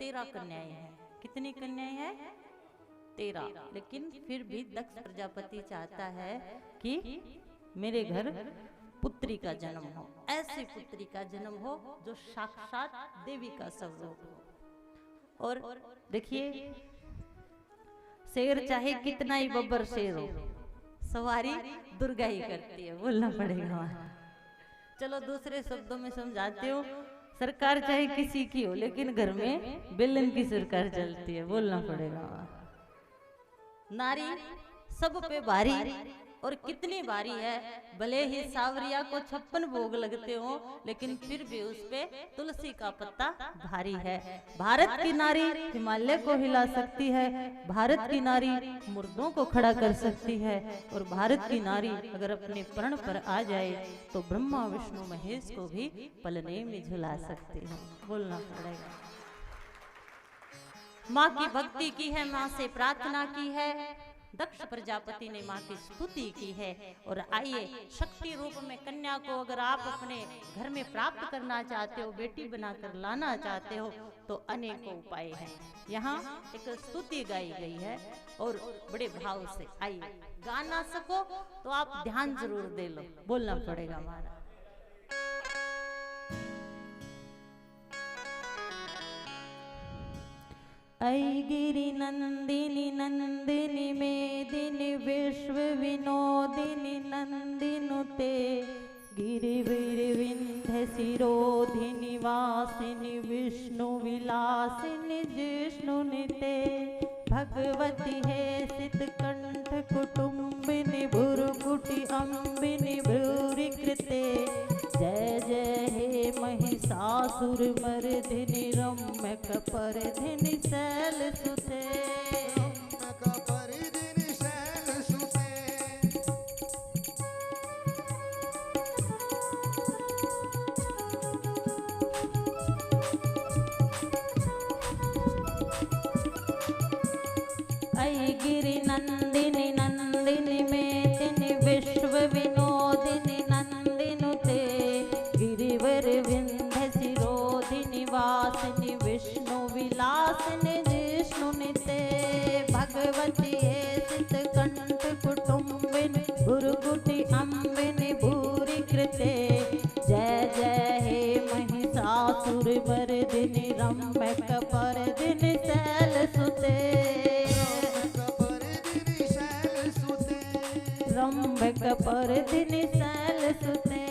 13 कन्याएं हैं। कितनी कन्याएं हैं? 13। लेकिन फिर भी दक्ष प्रजापति चाहता है कि मेरे घर पुत्री का जन्म हो, ऐसी पुत्री का जन्म हो जो साक्षात देवी का स्वरूप हो। और देखिए, शेर चाहे कितना ही बब्बर शेर हो, सवारी दुर्गा ही करती है, बोलना पड़ेगा। चलो दूसरे शब्दों में समझाते हो, सरकार चाहे किसी की हो लेकिन घर में बेलन की सरकार चलती है, बोलना पड़ेगा। नारी सब पे भारी, और कितनी भारी है। भले ही सावरिया को 56 भोग लगते हो लेकिन फिर भी उस पे तुलसी का पत्ता भारी है। भारत की नारी हिमालय को हिला सकती है, भारत की नारी मुर्दों को खड़ा कर सकती है, और भारत की नारी अगर अपने प्रण पर आ जाए तो ब्रह्मा विष्णु महेश को भी पलने में झुला सकती है, बोलना पड़ेगा। माँ की भक्ति की है, माँ से प्रार्थना की है, दक्ष प्रजापति ने माँ की स्तुति की है। और आइए, शक्ति रूप में कन्या को अगर आप अपने घर में प्राप्त करना चाहते हो, बेटी बनाकर लाना चाहते हो, तो अनेकों उपाय हैं। यहाँ एक स्तुति गाई गई है और बड़े भाव से। आइए, गा ना सको तो आप ध्यान जरूर दे लो, बोलना पड़ेगा हमारा। ऐ गिरि नंदिनी नंदिनी मेदिनी विश्व विनोदिनी नंदिनुते, गिरिवीर विंध्य शिरोधिनी वासिनी विष्णु विलासिनी जिष्णुनिते, भगवती हे सितकंठ कुटुंबिनी भुरकुटी अंबिनी भ्रूरि कृते, जय जय हे महिषासुर मर्दिनी रम्यक परधिनी शैल सुते। ऐ गिरि नंदिनी नंदिनी मेदिनी विश्व विनोदिनी नंदिनुते, गिरिवर विंध्य शिरोधिनी वासिनी विष्णु विलासिनी जिष्णुनिते, भगवती हे सितकंठ कुटुंबिनी भुरकुटी अंबिनी भूरि कृते, जय जय हे महिषासुर मर्दिनी रम्यक परधिनी शैल सुते, रम्यक परधिनी शैल सुते।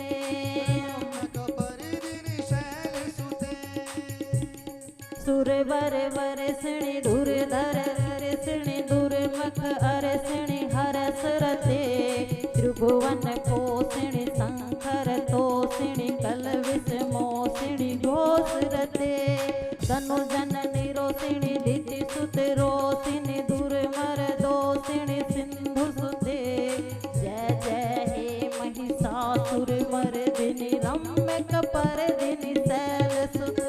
सुरवर वरसिणी धुरधर रसिणी दुर्मख अरसिणी हरस रते, त्रिभुवन कोसिणी शंकर तोषिणी कलविष मोसिणी घोष रते, धनुजन निरोसिणी दिति सुत रोसिणी दुर्मर दोषिणी सिंधु सुते, जय जय हे महिषासुर मर्दिनी रम्यक परधिनी शैल सुते।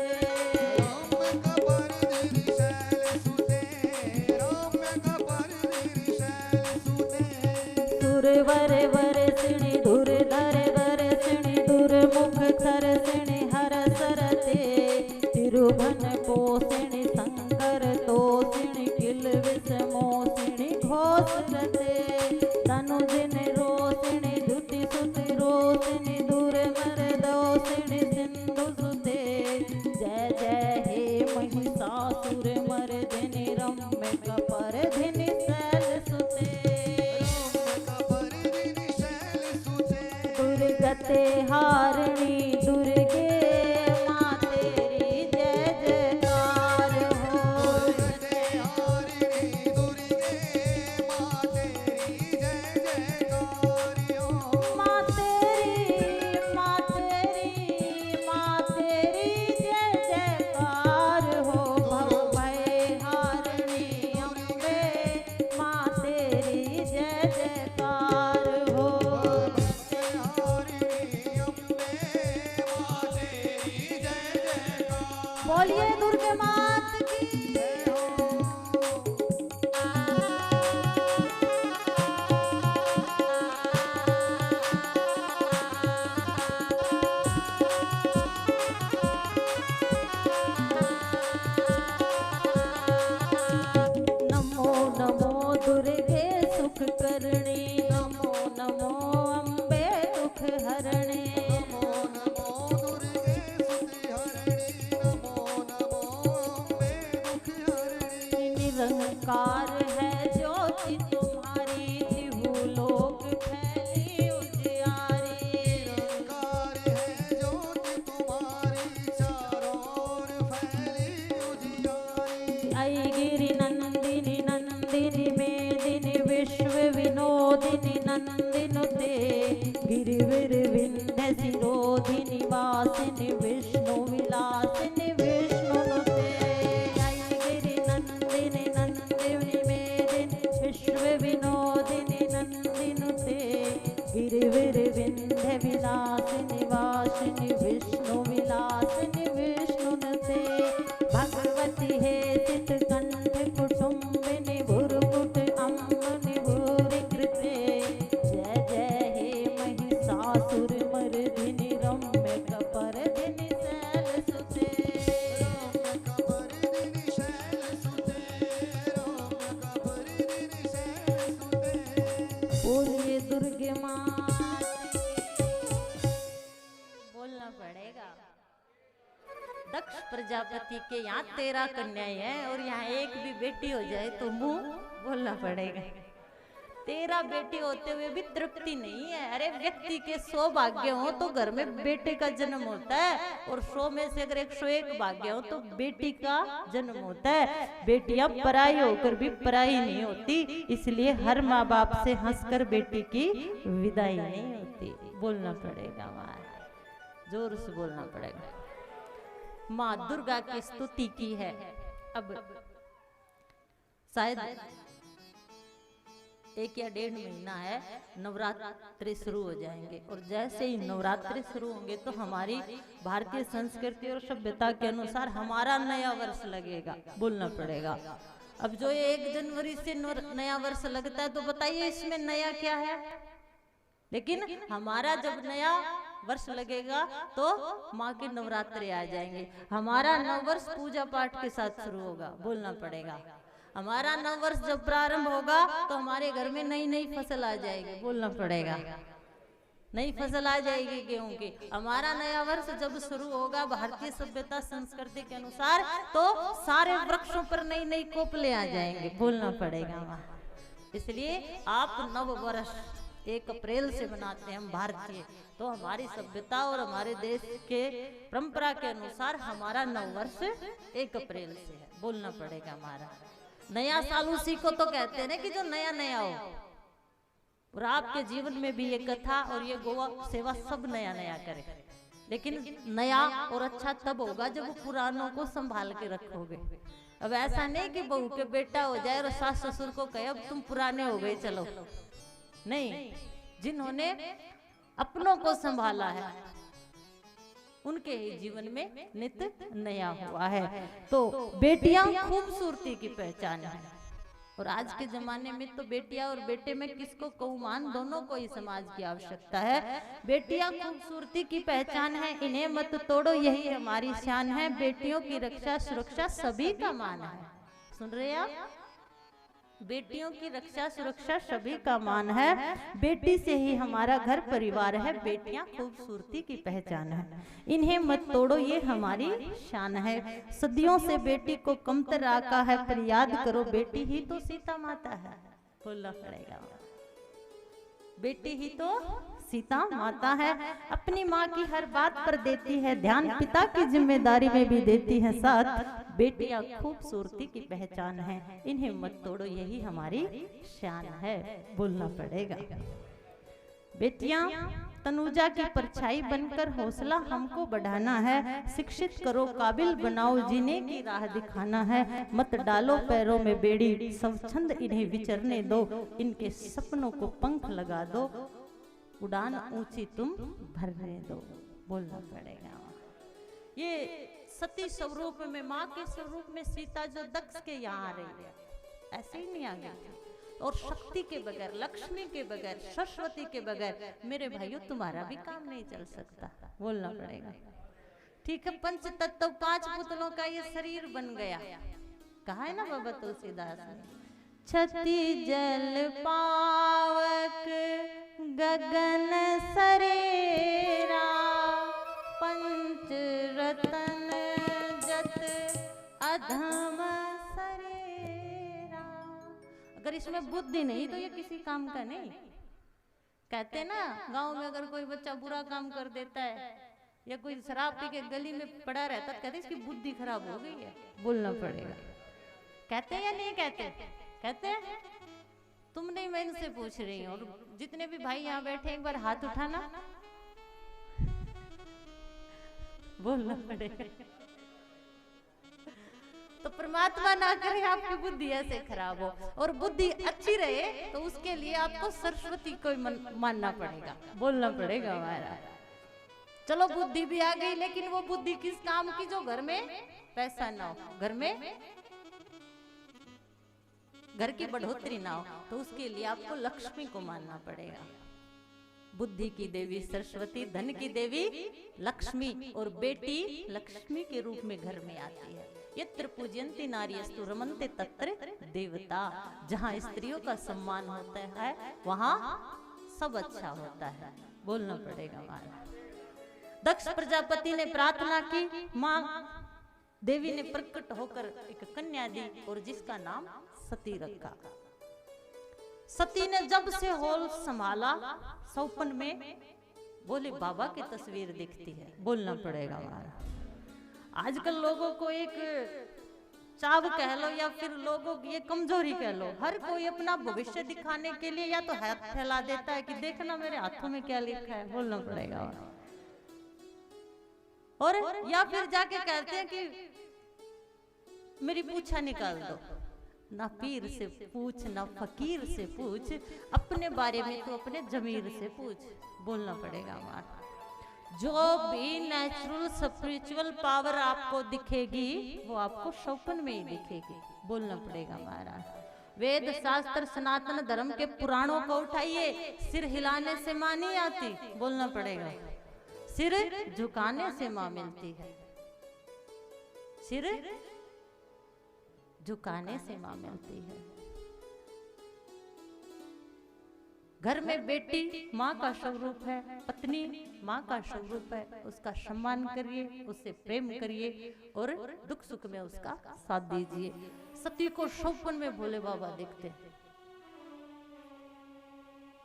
सुरवर वरसिणी धुरधर वरसिणी दुर्मुख खरसिणी हरस रते, तिरुभन कोसिणी शंकर तोषिणी किलविष मोसिणी घोष रते, तनुजिन रोसिणी दुति सुत रोसिणी दुर्मर दोषिणी सिंधु सुते, जय जय हे महिषासुर मर्दिनी रम्यक परधिनी शैल सुते। दुर्गते हारिणी दुर्गे माँ तेरी जय जयकार हो, दुर्गते हारिणी दुर्गे माँ तेरी जय जयकार हो, माँ तेरी माँ तेरी माँ तेरी जय जयकार हो, भय हारिणी अम्बे माँ तेरी जय जयकार हो। बोलिए दुर्गे मात की जय हो। निरंकार है ज्योति तुम्हारी, तिहु लोक फैली उजियारी। निरंकार है ज्योति तुम्हारी, चारों ओर फैली उजियारी। आई गिरि नंदिनी नंदिनी मेदिनी, विश्व विनोदिनी नंदिनुते, गिरिवीर विंध्य शिरोधिनी वासिनी, विष्णु विलासिनी विष्णुनुते। आई गिरि नंदिनी नंदिनी मेदिनी, विश्व विनोदिनी नंदिनुते, गिरिवीर विंध्य विलासिनी वासिनी, विष्णु विलासिनी विष्णुनुते। भगवती हे चितकंठ कुटुंबिनी, भुरकुट अम्बनि भूरि कृते, जय जय हे महिषासुर मर्दिनी, रम्य कपर्दिनी शैलसुते। रम्य कपर्दिनी शैलसुते, रम्य कपर्दिनी शैलसुते। बोलिए दुर्गे माँ की। बोलना पड़ेगा। दक्ष प्रजापति के यहाँ 13 कन्याएं हैं और यहाँ एक भी बेटी हो जाए तो मुंह बोलना पड़ेगा। 13 बेटी होते हुए भी तृप्ति नहीं है। अरे व्यक्ति के 100 भाग्य हो तो घर में बेटे का जन्म होता है, और 100 में से अगर 101 भाग्य हो तो बेटी का जन्म होता है। बेटियां पराई होकर भी पराई नहीं होती, इसलिए हर माँ बाप से हंसकर बेटी की विदाई नहीं होती। बोलना पड़ेगा माँ, जोर से बोलना पड़ेगा। माँ दुर्गा की स्तुति की है। अब शायद 1 या 1.5 महीना है, नवरात्रि शुरू हो जाएंगे, और जैसे ही नवरात्रि शुरू होंगे तो हमारी भारतीय संस्कृति और सभ्यता के अनुसार हमारा नया वर्ष लगेगा। बोलना पड़ेगा। अब जो ये 1 जनवरी से नया वर्ष लगता है तो बताइए इसमें नया क्या है? लेकिन हमारा जब नया वर्ष लगेगा तो माँ के नवरात्रे आ जाएंगे। हमारा नववर्ष पूजा पाठ के साथ शुरू होगा। बोलना पड़ेगा। हमारा नववर्ष जब प्रारंभ होगा तो हमारे घर में नई नई फसल आ जाएगी। बोलना पड़ेगा। नई फसल आ जाएगी गेहूं की। हमारा नया वर्ष जब शुरू होगा भारतीय सभ्यता संस्कृति के अनुसार तो सारे वृक्षों पर नई नई कोपले आ जाएंगे। बोलना पड़ेगा। इसलिए आप नव वर्ष 1 अप्रैल से मनाते हैं हम भारतीय, तो हमारी सभ्यता और हमारे देश के परंपरा के अनुसार हमारा नव वर्ष 1 अप्रैल से है। बोलना पड़ेगा। हमारा नया साल उसी को तो कहते हैं ना कि जो नया नया हो। और आपके जीवन में भी ये कथा और ये गोवा सेवा सब नया नया करे, लेकिन नया और अच्छा तब होगा जब वो पुरानों को संभाल के रखोगे। अब ऐसा नहीं कि बहू के बेटा हो जाए और सास ससुर को कहे अब तुम पुराने हो गए चलो, नहीं। जिन्होंने अपनों को संभाला है उनके ही जीवन में नित्य नया हुआ है। तो बेटियां खूबसूरती की पहचान है, और आज के जमाने में तो बेटियां और बेटे में किसको कहूं मान, दोनों को ही समाज की आवश्यकता है। बेटियां खूबसूरती की पहचान है, इन्हें मत तोड़ो यही हमारी शान है। बेटियों की रक्षा सुरक्षा सभी का मान है। सुन रहे आप? बेटियों की रक्षा सुरक्षा सभी का मान है। बेटी से ही हमारा घर परिवार है। बेटियां खूबसूरती की पहचान है, इन्हें मत तोड़ो ये हमारी शान है। सदियों से बेटी को कमतर आका है, पर याद करो बेटी ही तो सीता माता है। बोलना पड़ेगा। बेटी ही तो सीता माता है। अपनी माँ की हर बात पर देती है ध्यान, पिता की जिम्मेदारी में भी देती है साथ। बेटियां खूबसूरती की पहचान है, इन्हें मत तोड़ो यही हमारी शान है। बोलना पड़ेगा। बेटियां तनुजा की परछाई बनकर हौसला हमको बढ़ाना है। शिक्षित करो काबिल बनाओ जीने की राह दिखाना है। मत डालो पैरों में बेड़ी, सब छंद इन्हें विचरने दो। इनके सपनों को पंख लगा दो, उड़ान ऊंची तुम भरने दो। बोलना पड़ेगा। ये सती स्वरूप में, माँ के स्वरूप में सीता जो दक्ष के यहाँ आ रही है, ऐसे ही नहीं आ गई। और शक्ति के बगैर, लक्ष्मी के बगैर, सरस्वती के बगैर मेरे भाइयों तुम्हारा भी काम नहीं चल सकता। बोलना पड़ेगा। ठीक है, पंच तत्व 5 पुतलों का ये शरीर बन गया। कहा है ना बाबा तुलसीदास ने, छति जल पावक गगन सरेरा, पंच रतन जत अधम सरेरा। अगर इसमें बुद्धि नहीं तो ये किसी काम का नहीं। कहते ना गांव में अगर कोई बच्चा बुरा काम कर देता है या कोई शराब पी के गली में पड़ा रहता तो कहते इसकी बुद्धि खराब हो गई है, बोलना पड़ेगा। कहते हैं या नहीं कहते? कहते हैं। तुम नहीं, मैं इनसे पूछ रही हूँ। और जितने भी भाई यहाँ बैठे एक बार हाथ उठाना, बोलना पड़ेगा। तो परमात्मा ना करे आपकी बुद्धि ऐसे खराब हो, और बुद्धि अच्छी रहे तो उसके लिए आपको सरस्वती को मानना पड़ेगा, बोलना पड़ेगा हमारा। चलो बुद्धि भी आ गई, लेकिन वो बुद्धि किस काम की? जो घर में पैसा ना हो, घर में घर की बढ़ोतरी ना हो, तो उसके लिए आपको लक्ष्मी को मानना पड़ेगा। बुद्धि की देवी सरस्वती, धन की देवी लक्ष्मी, और बेटी लक्ष्मी के रूप में घर में आती है। यत्र पूजयन्ति नार्यस्तु रमन्ते तत्र देवता। जहाँ स्त्रियों का सम्मान होता है वहाँ सब अच्छा होता है, बोलना पड़ेगा हमारा। दक्ष प्रजापति ने प्रार्थना की, माँ देवी ने प्रकट होकर एक कन्या दी और जिसका नाम सती रखा। सती ने जब से होल संभाला, सौपन में बोले बाबा की तस्वीर दिखती है, बोलना पड़ेगा हमारा। आजकल लोगों को एक चाव कह लो या फिर लोगों की ये कमजोरी कह लो, हर कोई अपना भविष्य दिखाने के लिए या तो हाथ फैला देता है कि देखना मेरे हाथों में क्या लिखा है, बोलना पड़ेगा। और या फिर जाके कहते हैं कि मेरी पूछा निकाल दो। ना पीर से पूछ, ना फकीर से पूछ, अपने बारे में तो अपने जमीर से पूछ, बोलना पड़ेगा हमारा। जो भी नेचुरल स्पिरिचुअल पावर आपको दिखेगी वो आपको सौपन में ही दिखेगी, बोलना पड़ेगा हमारा। वेद शास्त्र सनातन धर्म के पुराणों को उठाइए, सिर हिलाने से माँ नहीं आती, बोलना पड़ेगा। सिर झुकाने से माँ मिलती है, सिर झुकाने से माँ मिलती है। घर में बेटी माँ का स्वरूप है, पत्नी माँ का स्वरूप है। उसका सम्मान करिए, उससे प्रेम करिए और दुख सुख में उसका साथ दीजिए। सती को सौपन में भोले बाबा देखते।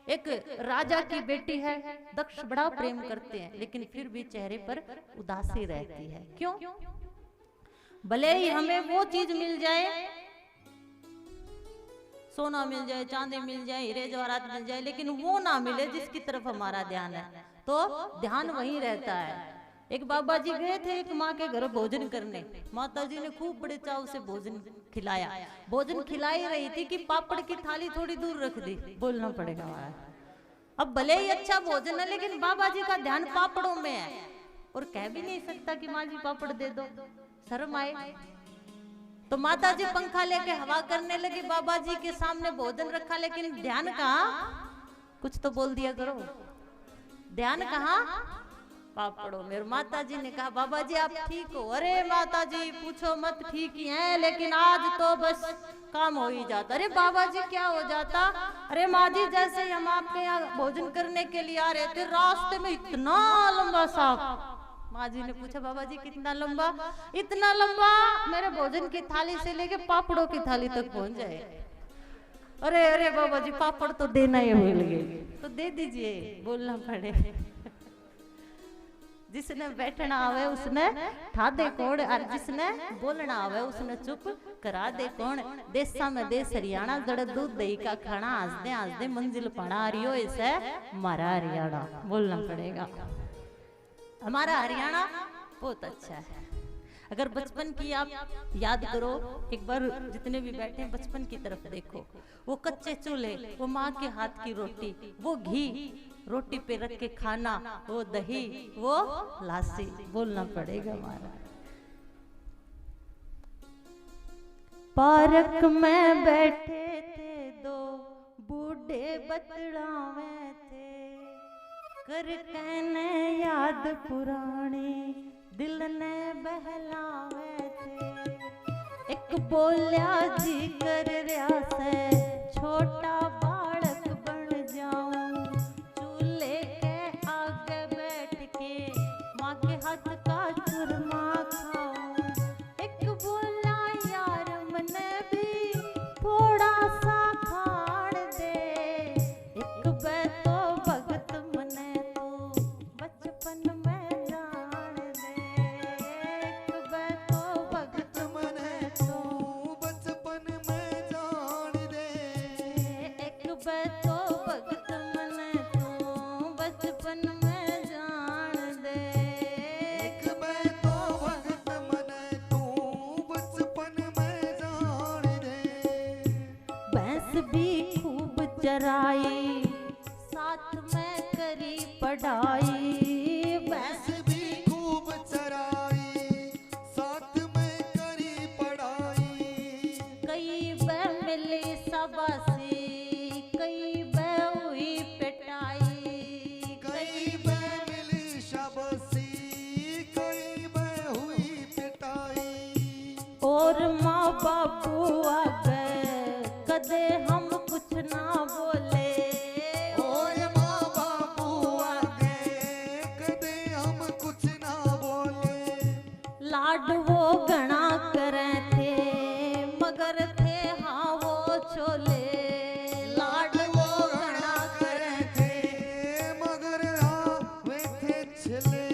एक राजा की बेटी है, दक्ष बड़ा प्रेम करते हैं, लेकिन फिर भी चेहरे पर उदासी रहती है। क्यों? भले ही हमें वो चीज मिल जाए, सोना मिल जाए, चांदी मिल जाए, हीरे जवाहरात मिल जाए, लेकिन वो ना मिले जिसकी तरफ हमारा ध्यान है, तो ध्यान वहीं रहता है। एक बाबा जी गए थे एक माँ के घर भोजन करने, माता जी ने खूब बड़े चाव से भोजन खिलाया। भोजन खिलाई रही थी कि पापड़ की थाली थोड़ी दूर रख दी, बोलना पड़ेगा हमारा। अब भले ही अच्छा भोजन है, लेकिन बाबा जी का ध्यान पापड़ों में है, और कह भी नहीं सकता कि माँ जी पापड़ दे दो, शर्म आए। तो माता जी पंखा लेके हवा करने लगी, बाबा जी के सामने भोजन रखा, लेकिन ध्यान कहाँ? कुछ तो बोल दिया करो, ध्यान कहाँ? पापड़ों में। और माता जी ने कहा बाबा जी आप ठीक हो? अरे माता जी पूछो मत, ठीक ही हैं, लेकिन आज तो बस काम हो ही जाता। अरे बाबा जी क्या हो जाता? अरे माँ जी जैसे ही हम आपके यहाँ भोजन करने के लिए आ रहे थे, रास्ते में इतना लंबा सांप। माँ जी ने पूछा बाबा जी कितना लंबा? इतना लंबा मेरे भोजन की थाली से लेके पापड़ों की थाली तक पहुंच जाए। अरे अरे बाबा जी पापड़ तो देना ही भूल गए, तो दे दीजिए, बोलना पड़े। जिसने बैठना आवे उसने ठा दे कौन, और जिसने बोलना आवे उसने चुप करा दे कौन। देशा में देश हरियाणा, जड़ दूध दही का खाना, हंस दे मंजिल पड़ा रियो ऐसे हमारा हरियाणा, बोलना पड़ेगा। हमारा हरियाणा बहुत अच्छा है। अगर बचपन की आप याद करो, एक बार जितने भी बैठे हैं बचपन की तरफ देखो, वो कच्चे चूल्हे, वो माँ के हाथ की रोटी, वो घी रोटी पे रख के खाना, वो दही, वो लासी, बोलना पड़ेगा हमारा। पार्क में बैठे थे दो बूढ़े बतलावे थे, कर कहने याद पुरानी दिल ने बहलावे थे। एक बोलिया जी कर रहा से छोटा बालक बन जाऊं, चूल्हे के आगे बैठ के माँ के हाथ का चूरमा खाऊं। एक बोला यार मने भी थोड़ा सा चराई, साथ में करी पढ़ाई। भैंस भी खूब चराई, साथ में करी पढ़ाई। कई बह मिली शाबाशी, कई बह हुई पिटाई। कई बह मिली शाबाशी, कई बह हुई पिटाई। और माँ बाबू आ गए, कदे हम कुछ ना बोले। और माँ बाबू आ गए, कदे हम कुछ ना बोले। लाड वो घना करे थे, मगर थे हाँ वो छोले। लाड वो घना करे थे, मगर हाँ वे थे छले।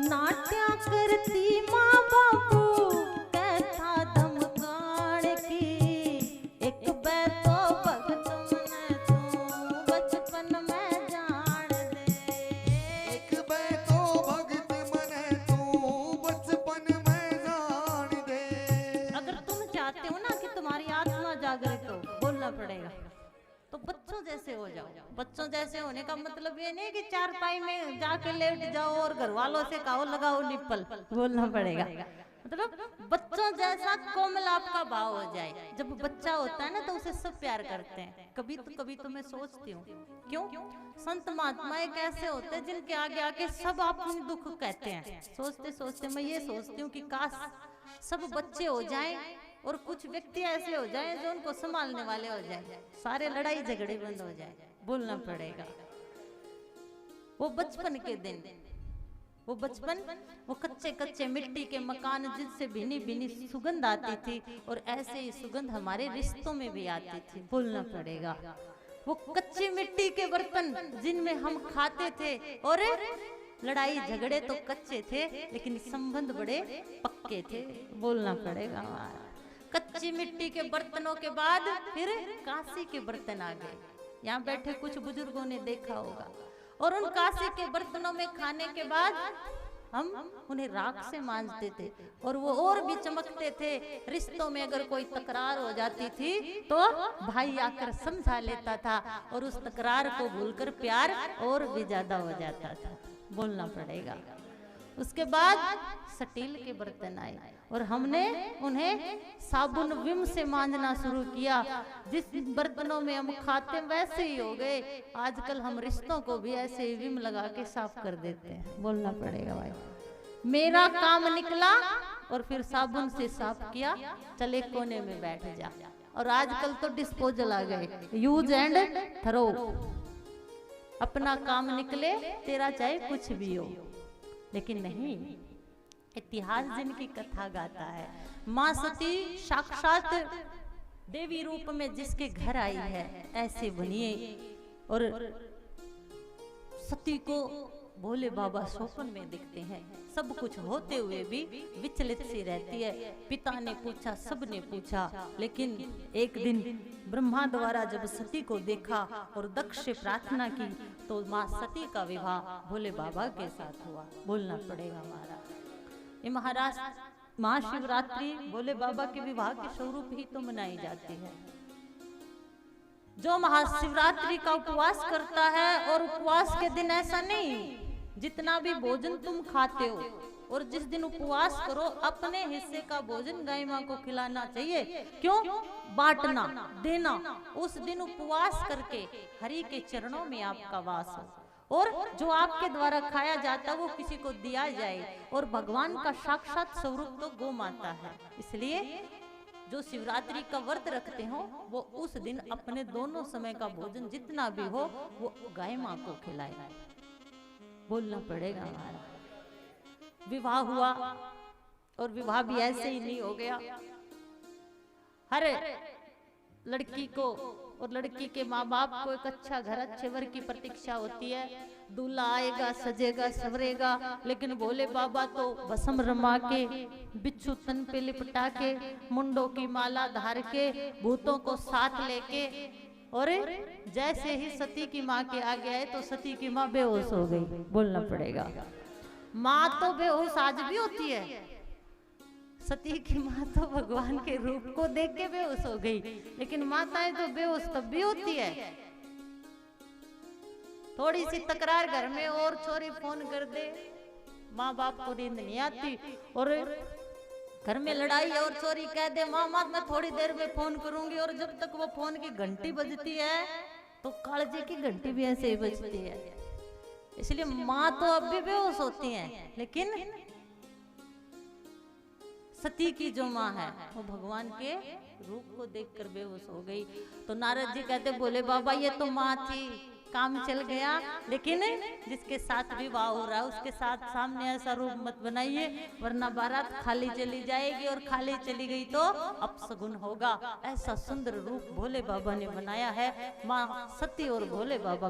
नाट्या करती माँ बाबू कैसा धमकान की। एक बै तो भगत मने तू बचपन में जान दे। एक बै तो भगत मने तू बचपन में जान दे। अगर तुम चाहते हो ना कि तुम्हारी आत्मा जागृत हो, बोलना पड़ेगा, तो बच्चों जैसे हो जाओ। बच्चों जैसे होने का मतलब ये नहीं कि चारपाई में जाके लेट जाओ और घर वालों से कहो लगाओ निप्पल, बोलना पड़ेगा। मतलब बच्चों जैसा कोमल आपका भाव हो जाए। जब बच्चा होता है ना तो उसे सब प्यार करते हैं। कभी तो मैं सोचती हूँ, क्यों संत महात्मा एक ऐसे होते हैं जिनके आगे आके सब अपने दुख कहते हैं। सोचते सोचते मैं ये सोचती हूँ कि काश सब बच्चे हो जाएं और कुछ व्यक्ति ऐसे हो जाएं जो उनको संभालने वाले हो जाएं, सारे लड़ाई झगड़े बंद हो जाए। बोलना पड़ेगा। वो बचपन के दिन, वो बचपन, वो कच्चे कच्चे मिट्टी के मकान जिनसे भीनी भीनी सुगंध आती थी, और ऐसे ही सुगंध हमारे रिश्तों में भी आती थी। बोलना पड़ेगा। वो कच्ची मिट्टी के बर्तन जिनमें हम खाते थे, और लड़ाई झगड़े तो कच्चे थे लेकिन संबंध बड़े पक्के थे। बोलना पड़ेगा। कच्ची मिट्टी के बर्तनों के बाद फिर कांसी के बर्तन आ गए। यहाँ बैठे कुछ बुजुर्गों ने देखा होगा। और उन कांसी के बर्तनों में खाने के बाद हम उन्हें राख से मांजते थे, और वो और भी चमकते थे। रिश्तों में अगर कोई तकरार हो जाती थी तो भाई आकर समझा लेता था, और उस तकरार को भूलकर प्यार और भी ज्यादा हो जाता था। बोलना पड़ेगा। उसके बाद स्टील के बर्तन आए, और हमने उन्हें साबुन विम से मांजना शुरू किया। जिस बर्तनों में हम खाते वैसे ही हो गए। आजकल हम रिश्तों को भी ऐसे ही विम लगा के साफ कर देते हैं। बोलना पड़ेगा भाई। मेरा काम निकला और फिर साबुन से साफ किया, चले कोने में बैठ जा। और आजकल तो डिस्पोजल आ गए, यूज एंड थ्रो। अपना काम निकले, तेरा चाहे कुछ भी हो। लेकिन नहीं, इतिहास जिनकी कथा गाता है, माँ सती साक्षात देवी रूप में जिसके घर आई है, ऐसे बनिए। और सती को भोले बाबा स्वप्न में दिखते हैं। सब कुछ होते हुए भी विचलित सी रहती है। पिता ने पूछा, सब ने पूछा, लेकिन एक दिन ब्रह्मा द्वारा जब सती को देखा और दक्ष से प्रार्थना की, तो माँ सती का विवाह भोले बाबा के साथ हुआ। बोलना पड़ेगा हमारा। ये महाराष्ट्र महाशिवरात्रि भोले बाबा के विवाह के स्वरूप ही तो मनाई जाती है। जो महाशिवरात्रि का उपवास करता है, और उपवास के दिन ऐसा नहीं, जितना भी भोजन तुम खाते हो और जिस दिन उपवास करो, अपने हिस्से का भोजन गाय माँ को खिलाना चाहिए। क्यों? बांटना, देना। उस दिन उपवास करके हरि के चरणों में आपका वास हो, और जो आपके द्वारा खाया जाता वो किसी को दिया जाए। और भगवान का साक्षात स्वरूप तो गौ माता है। इसलिए जो शिवरात्रि का व्रत रखते हो वो उस दिन अपने दोनों समय का भोजन जितना भी हो वो गाय माँ को खिलाए। बोलना पड़ेगा हमारा। विवाह हुआ, और विवाह भी ऐसे ही नहीं हो गया। हर लड़की को और लड़की के माँ बाप को एक अच्छा घर, अच्छे वर की प्रतीक्षा होती है। दूल्हा आएगा, सजेगा, सवरेगा, लेकिन भोले बाबा तो भस्म रमा के, बिच्छू तन पे लिपटा के, मुंडों की माला धार के, भूतों को साथ लेके, और जैसे ही सती की माँ के आगे आए तो सती की माँ बेहोश हो गई। बोलना पड़ेगा। माँ तो बेहोश आज भी होती है। सती की माँ तो भगवान के रूप को देख के बेहोश हो गई, लेकिन माताएं तो बेहोश तब भी होती है। थोड़ी सी तकरार घर में और छोरी फोन कर दे, माँ बाप को नींद नहीं आती, और घर में लड़ाई और छोरी कह दे माँ मैं थोड़ी देर में फोन करूंगी, और जब तक वो फोन की घंटी बजती है तो कालजे की घंटी भी ऐसे ही बजती है। इसलिए माँ तो अब भी बेहोश होती हैं, लेकिन सती की जो माँ है वो भगवान के रूप को देखकर बेहोश हो गई। तो नारद जी कहते बोले बाबा ये तो माँ थी, काम चल गया, लेकिन जिसके साथ विवाह हो रहा है उसके साथ सामने ऐसा रूप मत बनाइए, वरना बारात खाली चली जाएगी, और खाली चली गई तो अपशगुन होगा। ऐसा सुंदर रूप भोले बाबा ने बनाया है, माँ सती और भोले बाबा।